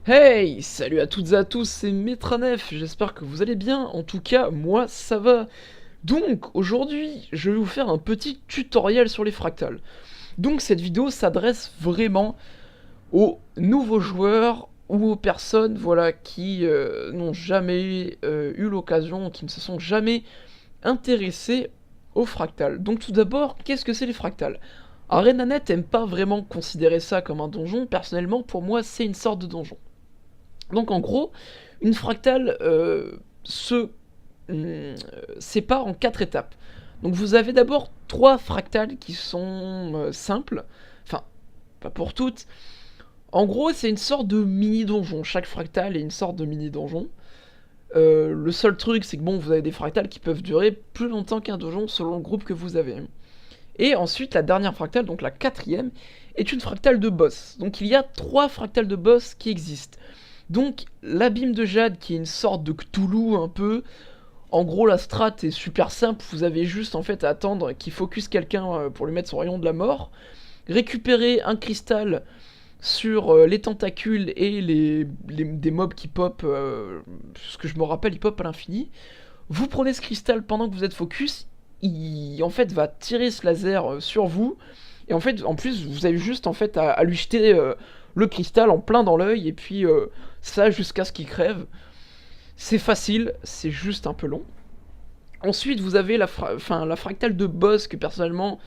Hey, salut à toutes et à tous, c'est Metranef, j'espère que vous allez bien, en tout cas, moi ça va. Donc, aujourd'hui, je vais vous faire un petit tutoriel sur les fractales. Donc, cette vidéo s'adresse vraiment aux nouveaux joueurs ou aux personnes, voilà, qui n'ont jamais eu l'occasion, qui ne se sont jamais intéressés aux fractales. Donc, tout d'abord, qu'est-ce que c'est les fractales? ArenaNet aime pas vraiment considérer ça comme un donjon, personnellement, pour moi, c'est une sorte de donjon. Donc en gros, une fractale se sépare en 4 étapes. Donc vous avez d'abord 3 fractales qui sont simples, enfin pas pour toutes. En gros, c'est une sorte de mini-donjon. Chaque fractale est une sorte de mini-donjon. Le seul truc, c'est que bon, vous avez des fractales qui peuvent durer plus longtemps qu'un donjon selon le groupe que vous avez. Et ensuite, la dernière fractale, donc la quatrième, est une fractale de boss. Donc il y a 3 fractales de boss qui existent. Donc l'abîme de Jade, qui est une sorte de Cthulhu un peu. En gros, la strat est super simple, vous avez juste en fait à attendre qu'il focus quelqu'un pour lui mettre son rayon de la mort, récupérer un cristal sur les tentacules et des mobs qui pop, ce que je me rappelle, ils pop à l'infini. Vous prenez ce cristal pendant que vous êtes focus, il en fait va tirer ce laser sur vous, et en fait, en plus, vous avez juste en fait à lui jeter le cristal en plein dans l'œil, et puis ça jusqu'à ce qu'il crève. C'est facile, c'est juste un peu long. Ensuite, vous avez la fractale de boss que personnellement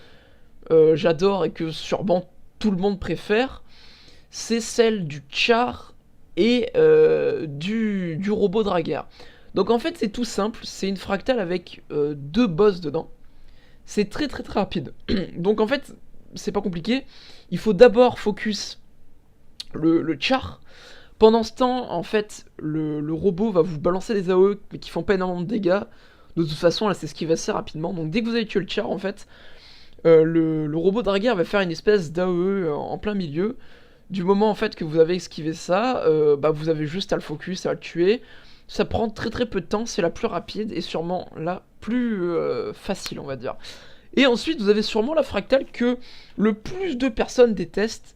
j'adore et que sûrement tout le monde préfère. C'est celle du char et du robot dragueur. Donc en fait, c'est tout simple, c'est une fractale avec 2 boss dedans. C'est très rapide. Donc en fait, c'est pas compliqué. Il faut d'abord focus le char. Pendant ce temps, en fait, le robot va vous balancer des AOE mais qui font pas énormément de dégâts. De toute façon, là, c'est ce qui va assez rapidement. Donc dès que vous avez tué le char, en fait, le robot dragueur va faire une espèce d'AOE en plein milieu. Du moment en fait que vous avez esquivé ça, bah, vous avez juste à le focus, à le tuer. Ça prend très peu de temps, c'est la plus rapide et sûrement la plus facile, on va dire. Et ensuite, vous avez sûrement la fractale que le plus de personnes détestent,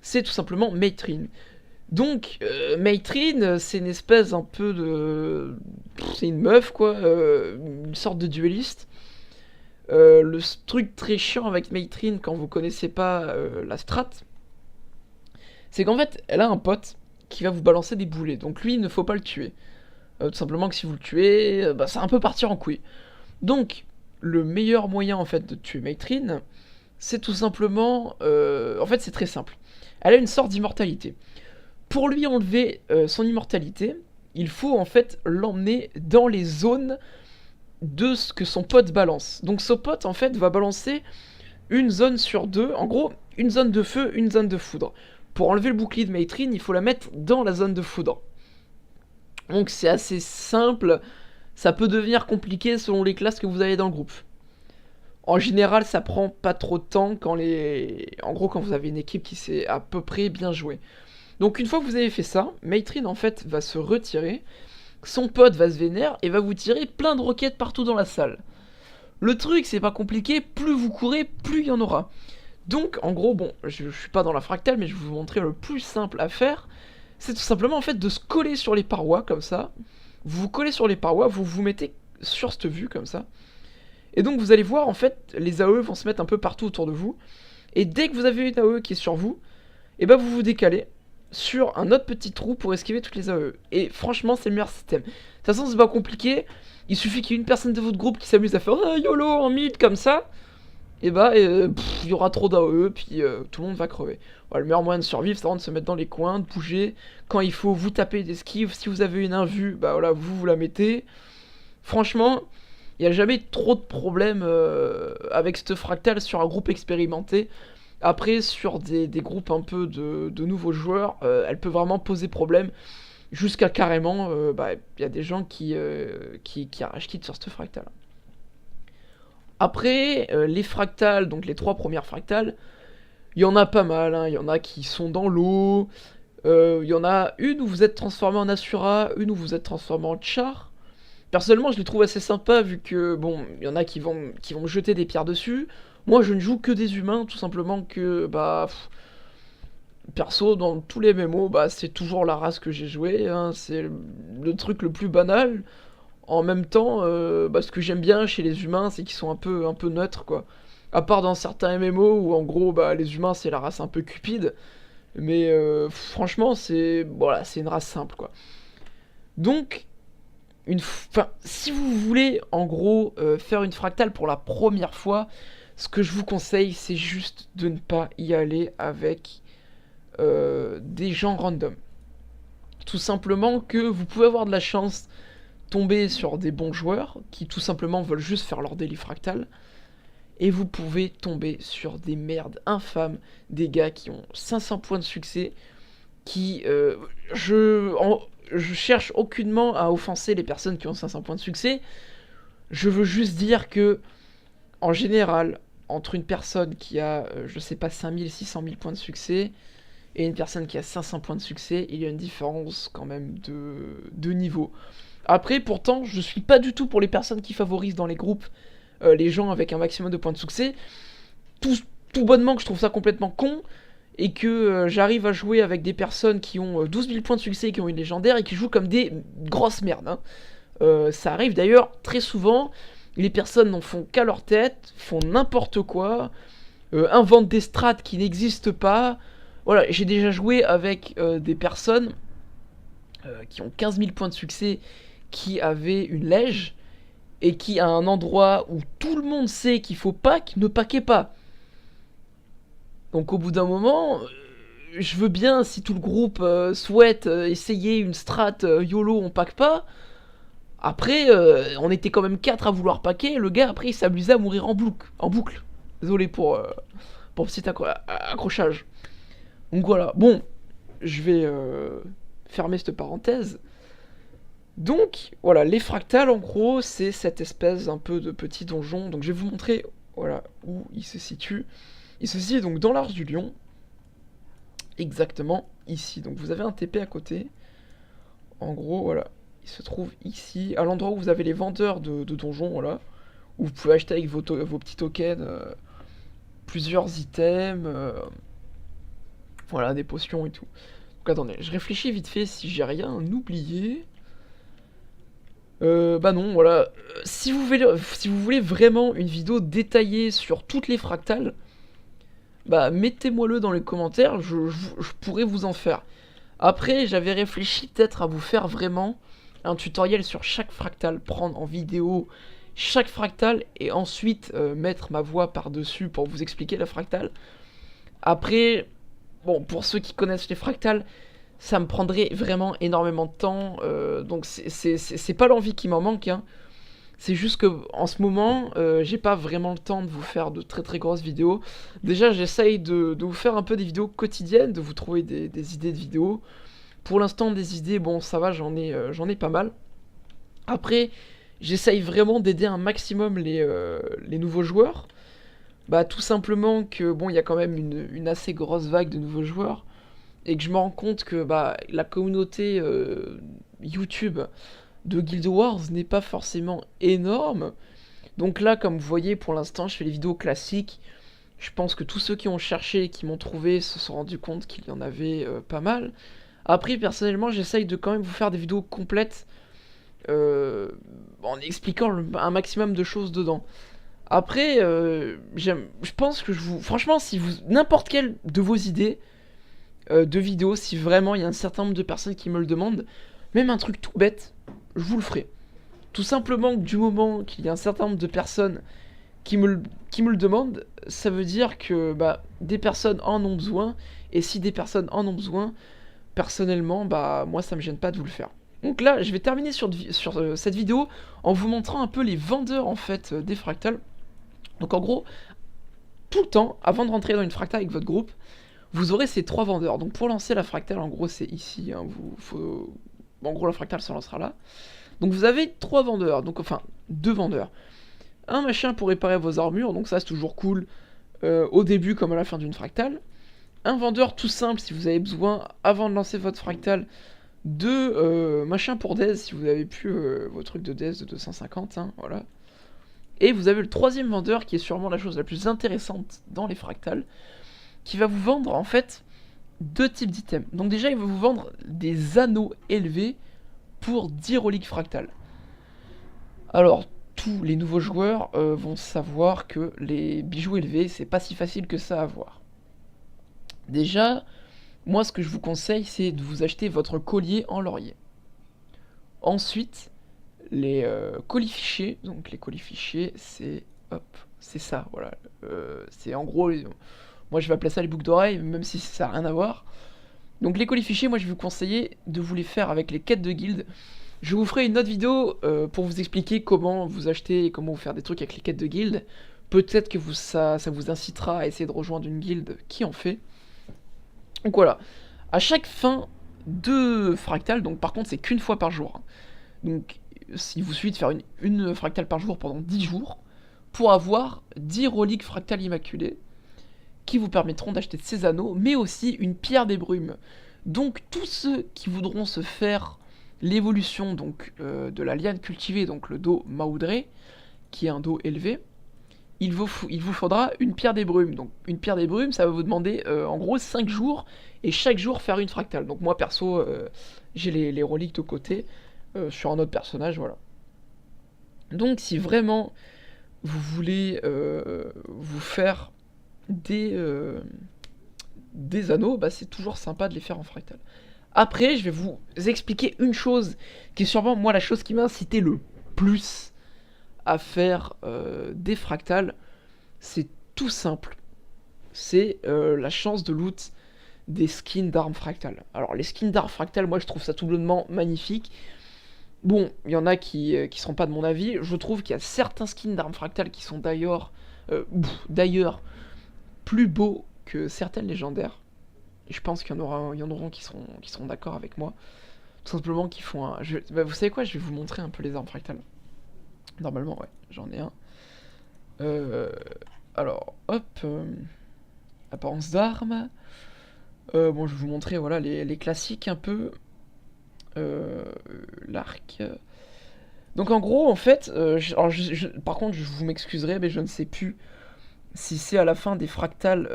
c'est tout simplement Matrine. Donc, Matrine, c'est une espèce un peu de... C'est une meuf, quoi, une sorte de dueliste. Le truc très chiant avec Matrine, quand vous connaissez pas la strat, c'est qu'en fait, elle a un pote qui va vous balancer des boulets. Donc lui, il ne faut pas le tuer. Tout simplement que si vous le tuez, bah, ça va un peu partir en couille. Donc, le meilleur moyen, en fait, de tuer Matrine, c'est tout simplement... en fait, c'est très simple. Elle a une sorte d'immortalité. Pour lui enlever son immortalité, il faut en fait l'emmener dans les zones de ce que son pote balance. Donc son pote en fait va balancer une zone sur deux, en gros une zone de feu, une zone de foudre. Pour enlever le bouclier de Matrine, il faut la mettre dans la zone de foudre. Donc c'est assez simple, ça peut devenir compliqué selon les classes que vous avez dans le groupe. En général, ça prend pas trop de temps quand les... En gros, quand vous avez une équipe qui sait à peu près bien jouer. Donc une fois que vous avez fait ça, Matrine en fait va se retirer, son pote va se vénère et va vous tirer plein de roquettes partout dans la salle. Le truc, c'est pas compliqué, plus vous courez, plus il y en aura. Donc en gros, bon, je suis pas dans la fractale, mais je vais vous montrer le plus simple à faire. C'est tout simplement en fait de se coller sur les parois comme ça. Vous vous collez sur les parois, vous vous mettez sur cette vue comme ça. Et donc vous allez voir en fait, les AOE vont se mettre un peu partout autour de vous. Et dès que vous avez une AOE qui est sur vous, et bah vous vous décalez sur un autre petit trou pour esquiver toutes les AOE. Et franchement, c'est le meilleur système. De toute façon, c'est pas compliqué. Il suffit qu'il y ait une personne de votre groupe qui s'amuse à faire YOLO en mid comme ça. Et bah, il y aura trop d'AOE, puis tout le monde va crever. Voilà, le meilleur moyen de survivre, c'est vraiment de se mettre dans les coins, de bouger. Quand il faut, vous tapez d'esquive. Si vous avez une invue, bah voilà, vous la mettez. Franchement, il n'y a jamais trop de problèmes avec cette fractale sur un groupe expérimenté. Après, sur des groupes un peu de nouveaux joueurs, elle peut vraiment poser problème. Jusqu'à carrément, bah, y a des gens qui arrachent quitte sur cette fractale. Après, les fractales, donc les 3 premières fractales, il y en a pas mal. Il y en a qui sont dans l'eau. Il y en a une où vous êtes transformé en Asura, une où vous êtes transformé en Char. Personnellement, je les trouve assez sympas vu que, bon, il y en a qui vont me jeter des pierres dessus. Moi, je ne joue que des humains, tout simplement que, bah... perso, dans tous les MMO, bah, c'est toujours la race que j'ai joué, hein, c'est le truc le plus banal. En même temps, bah, ce que j'aime bien chez les humains, c'est qu'ils sont un peu neutres, quoi. À part dans certains MMO où, en gros, bah, les humains, c'est la race un peu cupide. Mais franchement, c'est voilà, c'est une race simple, quoi. Donc, enfin, si vous voulez, en gros, faire une fractale pour la première fois, ce que je vous conseille, c'est juste de ne pas y aller avec des gens random. Tout simplement que vous pouvez avoir de la chance tomber sur des bons joueurs qui tout simplement veulent juste faire leur daily fractal, et vous pouvez tomber sur des merdes infâmes, des gars qui ont 500 points de succès, qui... je cherche aucunement à offenser les personnes qui ont 500 points de succès, je veux juste dire que, en général, entre une personne qui a, je sais pas, 5000, 600 000 points de succès, et une personne qui a 500 points de succès, il y a une différence quand même de niveau. Après, pourtant, je suis pas du tout pour les personnes qui favorisent dans les groupes les gens avec un maximum de points de succès. Tout bonnement que je trouve ça complètement con, et que j'arrive à jouer avec des personnes qui ont 12 000 points de succès, qui ont une légendaire, et qui jouent comme des grosses merdes. Hein. Ça arrive d'ailleurs très souvent, les personnes n'en font qu'à leur tête, font n'importe quoi, inventent des strats qui n'existent pas. Voilà, j'ai déjà joué avec des personnes qui ont 15 000 points de succès, qui avaient une lège, et qui, à un endroit où tout le monde sait qu'il faut pack, ne paquait pas. Donc au bout d'un moment, je veux bien, si tout le groupe souhaite essayer une strat YOLO, on pack pas. Après, on était quand même 4 à vouloir paquer, le gars après il s'amusait à mourir en boucle. Désolé pour petit accrochage. Donc voilà, bon, je vais fermer cette parenthèse. Donc, voilà, les fractales, en gros, c'est cette espèce un peu de petit donjon. Donc, je vais vous montrer, voilà, où il se situe. Il se situe donc dans l'Arche du Lion. Exactement ici. Donc, vous avez un TP à côté. En gros, voilà, il se trouve ici, à l'endroit où vous avez les vendeurs de donjons, voilà. Où vous pouvez acheter avec vos petits tokens plusieurs items. Voilà, des potions et tout. Donc, attendez, je réfléchis vite fait si j'ai rien oublié. Bah non, voilà. Si vous voulez vraiment une vidéo détaillée sur toutes les fractales, bah mettez-moi-le dans les commentaires, je pourrais vous en faire. Après, j'avais réfléchi peut-être à vous faire vraiment un tutoriel sur chaque fractale, prendre en vidéo chaque fractale et ensuite mettre ma voix par-dessus pour vous expliquer la fractale. Après, bon, pour ceux qui connaissent les fractales, ça me prendrait vraiment énormément de temps, donc c'est pas l'envie qui m'en manque, hein. C'est juste que en ce moment, j'ai pas vraiment le temps de vous faire de très très grosses vidéos. Déjà, j'essaye de vous faire un peu des vidéos quotidiennes, de vous trouver des idées de vidéos. Pour l'instant, des idées, bon, ça va, j'en ai pas mal. Après, j'essaye vraiment d'aider un maximum les nouveaux joueurs. Bah, tout simplement que, bon, il y a quand même une assez grosse vague de nouveaux joueurs. Et que je me rends compte que bah, la communauté YouTube de Guild Wars n'est pas forcément énorme. Donc là, comme vous voyez, pour l'instant, je fais les vidéos classiques. Je pense que tous ceux qui ont cherché et qui m'ont trouvé se sont rendus compte qu'il y en avait pas mal. Après, personnellement, j'essaye de quand même vous faire des vidéos complètes en expliquant un maximum de choses dedans. Après, je pense que franchement, si vous n'importe quelle de vos idées de vidéos, si vraiment il y a un certain nombre de personnes qui me le demandent, même un truc tout bête, je vous le ferai. Tout simplement que du moment qu'il y a un certain nombre de personnes qui me le demandent, ça veut dire que bah, des personnes en ont besoin, et si des personnes en ont besoin, personnellement, bah moi ça me gêne pas de vous le faire. Donc là, je vais terminer sur cette vidéo en vous montrant un peu les vendeurs en fait des fractales. Donc en gros, tout le temps, avant de rentrer dans une fractale avec votre groupe, vous aurez ces 3 vendeurs. Donc pour lancer la fractale, en gros c'est ici, hein, en gros la fractale se lancera là. Donc vous avez 3 vendeurs, donc enfin 2 vendeurs. Un machin pour réparer vos armures, donc ça c'est toujours cool au début comme à la fin d'une fractale. Un vendeur tout simple si vous avez besoin, avant de lancer votre fractale, de machin pour Dez, si vous avez plus vos trucs de Dez de 250, hein, voilà. Et vous avez le 3e vendeur qui est sûrement la chose la plus intéressante dans les fractales, qui va vous vendre en fait deux types d'items. Donc déjà, il va vous vendre des anneaux élevés pour 10 reliques fractales. Alors, tous les nouveaux joueurs vont savoir que les bijoux élevés, c'est pas si facile que ça à avoir. Déjà, moi ce que je vous conseille, c'est de vous acheter votre collier en laurier. Ensuite, les colis fichiers, donc les colis fichiers, c'est hop, c'est ça, voilà. C'est en gros, moi je vais appeler ça les boucles d'oreilles, même si ça n'a rien à voir. Donc les colis fichiers, moi je vais vous conseiller de vous les faire avec les quêtes de guilde. Je vous ferai une autre vidéo pour vous expliquer comment vous acheter et comment vous faire des trucs avec les quêtes de guilde. Peut-être que ça vous incitera à essayer de rejoindre une guilde qui en fait. Donc voilà, à chaque fin de fractal, donc par contre c'est qu'une fois par jour. Donc il vous suffit de faire une fractale par jour pendant 10 jours pour avoir 10 reliques fractales immaculées qui vous permettront d'acheter ces anneaux, mais aussi une pierre des brumes. Donc tous ceux qui voudront se faire l'évolution donc de la liane cultivée, donc le dos Maoudré, qui est un dos élevé, il vous faudra une pierre des brumes. Donc une pierre des brumes, ça va vous demander en gros 5 jours, et chaque jour faire une fractale. Donc moi perso, j'ai les reliques de côté, sur un autre personnage, voilà. Donc si vraiment vous voulez vous faire des anneaux, bah c'est toujours sympa de les faire en fractal. Après, je vais vous expliquer une chose qui est sûrement moi la chose qui m'a incité le plus à faire des fractales. C'est tout simple. C'est la chance de loot des skins d'armes fractales. Alors les skins d'armes fractales, moi je trouve ça tout bonnement magnifique. Bon, il y en a qui seront pas de mon avis. Je trouve qu'il y a certains skins d'armes fractales qui sont d'ailleurs plus beaux que certaines légendaires. Et je pense qu'il y en aura qui seront d'accord avec moi. Tout simplement qui font un... bah, vous savez quoi, je vais vous montrer un peu les armes fractales. Normalement, ouais, j'en ai un. Alors, hop. Apparence d'armes. Bon, je vais vous montrer voilà, les classiques un peu. L'arc. Donc en gros, en fait, par contre, je vous m'excuserai, mais je ne sais plus si c'est à la fin des fractales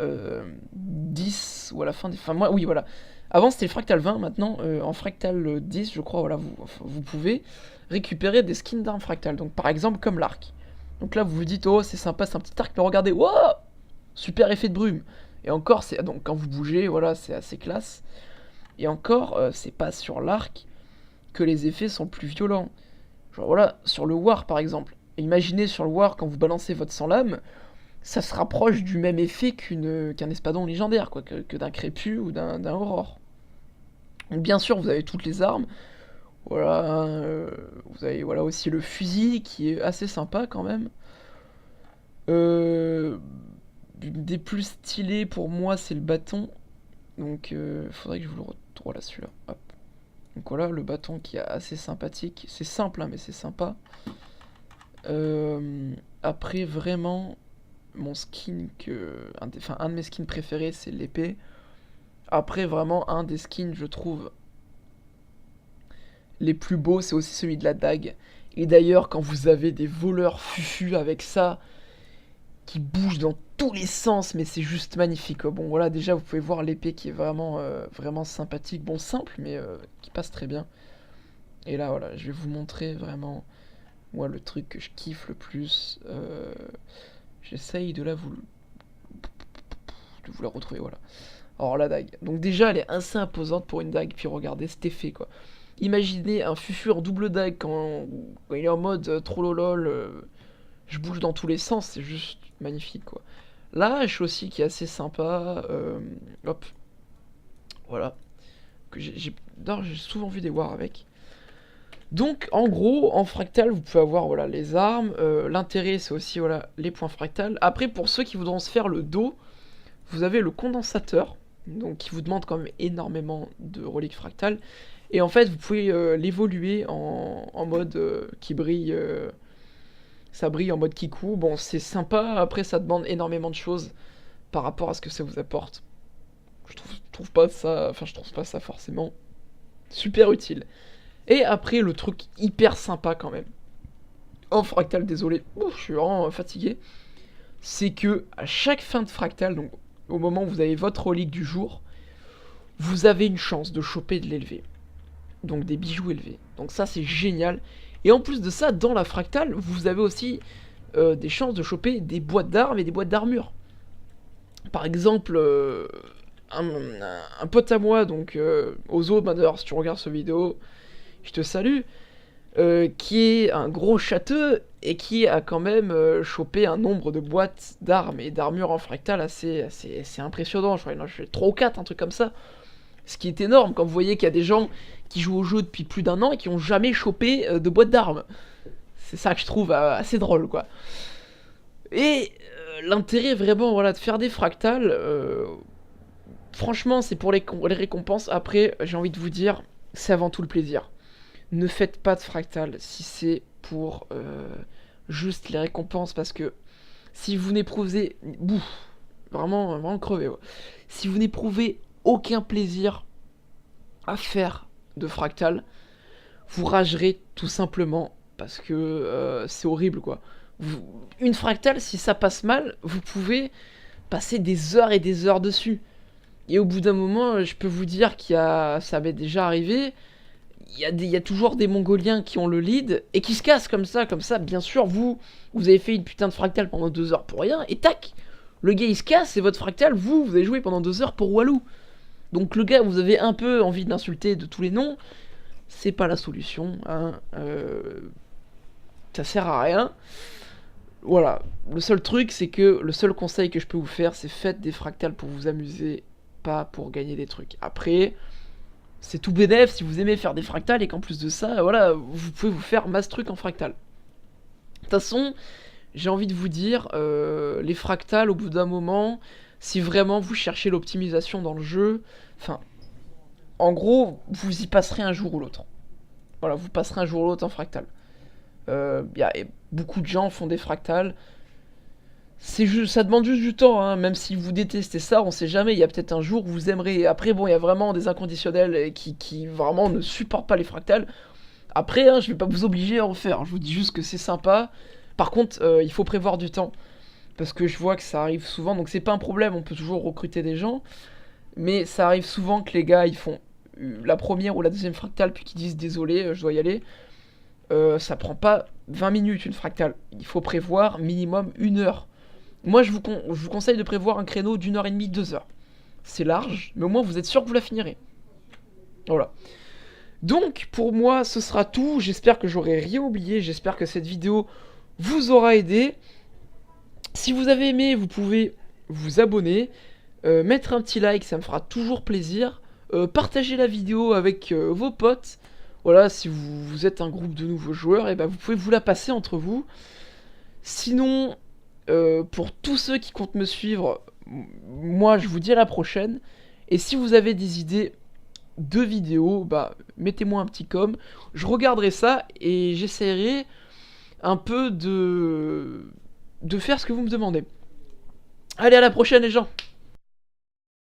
10 ou à la fin des... Enfin, moi, oui, voilà. Avant, c'était le fractal 20, maintenant, en fractal 10, je crois, voilà, vous pouvez récupérer des skins d'armes fractales. Donc, par exemple, comme l'arc. Donc là, vous vous dites, oh, c'est sympa, c'est un petit arc, mais regardez, wow, super effet de brume. Et encore, donc quand vous bougez, voilà, c'est assez classe. Et encore, c'est pas sur l'arc que les effets sont plus violents. Genre voilà, sur le War par exemple. Imaginez sur le War, quand vous balancez votre sans lame, ça se rapproche du même effet qu'un espadon légendaire, quoi, que d'un crépu ou d'un aurore. Donc bien sûr, vous avez toutes les armes. Voilà, vous avez voilà, aussi le fusil qui est assez sympa quand même. Des plus stylés pour moi, c'est le bâton. Donc faudrait que je vous le retrouve là, celui-là. Hop. Donc voilà, le bâton qui est assez sympathique. C'est simple, hein, mais c'est sympa. Après, vraiment, mon skin un de mes skins préférés, c'est l'épée. Après, vraiment, un des skins, je trouve, les plus beaux, c'est aussi celui de la dague. Et d'ailleurs, quand vous avez des voleurs fufus avec ça, qui bougent dans tous les sens, mais c'est juste magnifique. Bon, voilà, déjà, vous pouvez voir l'épée qui est vraiment, vraiment sympathique. Bon, simple, mais qui passe très bien. Et là, voilà, je vais vous montrer vraiment, moi, le truc que je kiffe le plus. J'essaye de vous la retrouver, voilà. Alors, la dague. Donc déjà, elle est assez imposante pour une dague. Puis regardez cet effet, quoi. Imaginez un fufu en double dague quand il est en mode trollolol, je bouge dans tous les sens, c'est juste magnifique, quoi. La hache aussi qui est assez sympa. Hop. Voilà. J'ai souvent vu des wars avec. Donc en gros, en fractal, vous pouvez avoir voilà, les armes. L'intérêt, c'est aussi voilà, les points fractales. Après, pour ceux qui voudront se faire le dos, vous avez le condensateur. Donc qui vous demande quand même énormément de reliques fractales. Et en fait, vous pouvez l'évoluer en mode qui brille. Ça brille en mode kikou. Bon, c'est sympa. Après, ça demande énormément de choses par rapport à ce que ça vous apporte. Je trouve pas ça. Enfin, je trouve pas ça forcément super utile. Et après, le truc hyper sympa quand même. En fractal, désolé, je suis vraiment fatigué. C'est que à chaque fin de fractal, donc au moment où vous avez votre relique du jour, vous avez une chance de choper de l'élevé. Donc des bijoux élevés. Donc ça c'est génial. Et en plus de ça, dans la fractale, vous avez aussi des chances de choper des boîtes d'armes et des boîtes d'armure. Par exemple, un pote à moi, donc Ozo, d'ailleurs si tu regardes cette vidéo, je te salue, qui est un gros châteux et qui a quand même chopé un nombre de boîtes d'armes et d'armure en fractal assez impressionnant. Je crois qu'il en a fait 3 ou 4, un truc comme ça. Ce qui est énorme quand vous voyez qu'il y a des gens qui jouent au jeu depuis plus d'1 an et qui ont jamais chopé de boîte d'armes. C'est ça que je trouve assez drôle, quoi. Et l'intérêt vraiment, voilà, de faire des fractales, franchement, c'est pour les récompenses. Après, j'ai envie de vous dire, c'est avant tout le plaisir. Ne faites pas de fractales si c'est pour juste les récompenses, parce que si vous n'éprouvez... vraiment crevé, ouais. Si vous n'éprouvez aucun plaisir à faire de fractales, vous ragerez tout simplement, parce que c'est horrible, quoi. Une fractale, si ça passe mal, vous pouvez passer des heures et des heures dessus. Et au bout d'un moment, je peux vous dire ça m'est déjà arrivé, il y a toujours des Mongoliens qui ont le lead, et qui se cassent comme ça, bien sûr, vous avez fait une putain de fractale pendant 2 heures pour rien, et tac, le gars il se casse, et votre fractale, vous avez joué pendant 2 heures pour Walou. Donc le gars, vous avez un peu envie de l'insulter de tous les noms, c'est pas la solution, hein, ça sert à rien. Voilà, le seul truc, c'est que le seul conseil que je peux vous faire, c'est faites des fractales pour vous amuser, pas pour gagner des trucs. Après, c'est tout bénef si vous aimez faire des fractales et qu'en plus de ça, voilà, vous pouvez vous faire masse trucs en fractal. De toute façon, j'ai envie de vous dire, les fractales, au bout d'un moment, si vraiment vous cherchez l'optimisation dans le jeu, enfin, en gros, vous y passerez un jour ou l'autre. Voilà, vous passerez un jour ou l'autre en fractal. Beaucoup de gens font des fractales. Ça demande juste du temps, hein. Même si vous détestez ça, on sait jamais, il y a peut-être un jour où vous aimerez. Après, bon, il y a vraiment des inconditionnels qui vraiment ne supportent pas les fractales. Après, hein, je vais pas vous obliger à en faire, je vous dis juste que c'est sympa. Par contre, il faut prévoir du temps, parce que je vois que ça arrive souvent, donc c'est pas un problème, on peut toujours recruter des gens. Mais ça arrive souvent que les gars, ils font la première ou la deuxième fractale, puis qu'ils disent désolé, je dois y aller. Ça prend pas 20 minutes une fractale, il faut prévoir minimum 1 heure. Moi je vous conseille de prévoir un créneau d'1h30, 2 heures. C'est large, mais au moins vous êtes sûr que vous la finirez. Voilà. Donc pour moi ce sera tout, j'espère que j'aurai rien oublié, j'espère que cette vidéo vous aura aidé. Si vous avez aimé, vous pouvez vous abonner, mettre un petit like, ça me fera toujours plaisir. Partager la vidéo avec vos potes. Voilà, si vous êtes un groupe de nouveaux joueurs, et ben vous pouvez vous la passer entre vous. Sinon, pour tous ceux qui comptent me suivre, moi je vous dis à la prochaine. Et si vous avez des idées de vidéos, bah mettez-moi un petit com. Je regarderai ça et j'essaierai un peu de faire ce que vous me demandez. Allez, à la prochaine les gens!